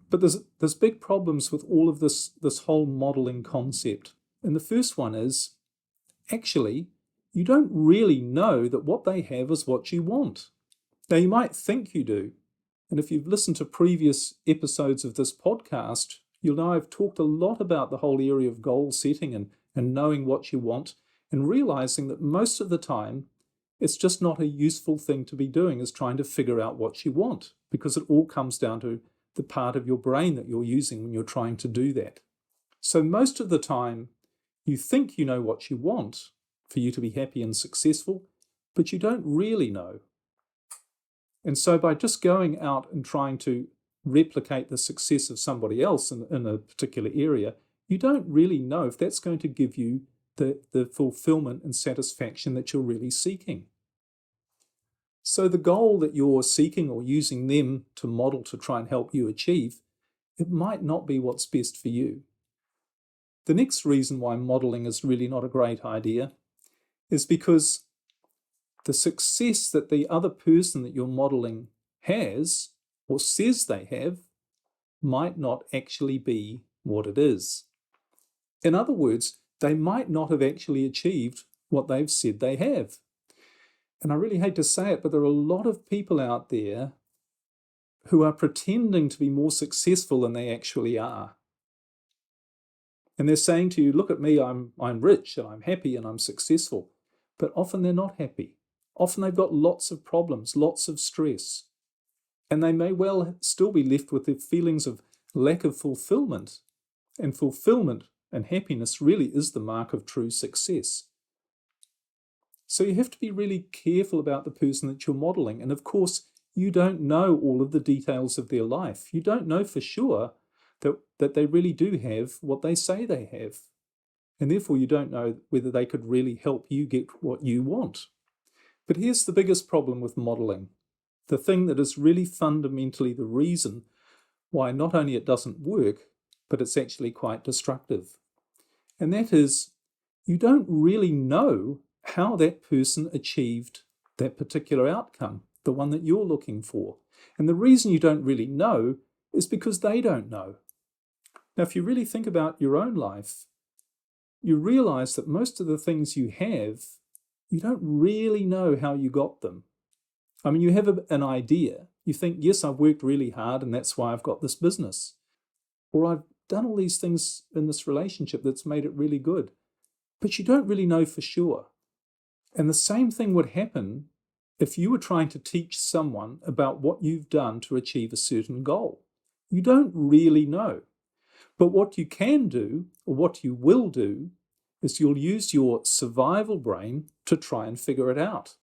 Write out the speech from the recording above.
But there's big problems with all of this whole modeling concept. And the first one is, actually, you don't really know that what they have is what you want. Now, you might think you do. And if you've listened to previous episodes of this podcast, you'll know I've talked a lot about the whole area of goal setting and knowing what you want and realizing that most of the time, it's just not a useful thing to be doing, is trying to figure out what you want, because it all comes down to the part of your brain that you're using when you're trying to do that. So most of the time, you think you know what you want for you to be happy and successful, but you don't really know. And so by just going out and trying to replicate the success of somebody else in a particular area, you don't really know if that's going to give you the fulfillment and satisfaction that you're really seeking. So the goal that you're seeking or using them to model to try and help you achieve, it might not be what's best for you. The next reason why modeling is really not a great idea is because the success that the other person that you're modeling has or says they have might not actually be what it is. In other words, they might not have actually achieved what they've said they have. And I really hate to say it, but there are a lot of people out there who are pretending to be more successful than they actually are. And they're saying to you, look at me, I'm rich and I'm happy and I'm successful. But often they're not happy. Often they've got lots of problems, lots of stress. And they may well still be left with the feelings of lack of fulfillment. And fulfillment and happiness really is the mark of true success. So you have to be really careful about the person that you're modeling. And of course, you don't know all of the details of their life. You don't know for sure that they really do have what they say they have. And therefore, you don't know whether they could really help you get what you want. But here's the biggest problem with modeling. The thing that is really fundamentally the reason why not only it doesn't work, but it's actually quite destructive. And that is, you don't really know how that person achieved that particular outcome, the one that you're looking for. And the reason you don't really know is because they don't know. Now, if you really think about your own life, you realize that most of the things you have, you don't really know how you got them. I mean, you have an idea. You think, yes, I've worked really hard and that's why I've got this business. Or I've done all these things in this relationship that's made it really good. But you don't really know for sure. And the same thing would happen if you were trying to teach someone about what you've done to achieve a certain goal. You don't really know. But what you can do, or what you will do, is you'll use your survival brain to try and figure it out.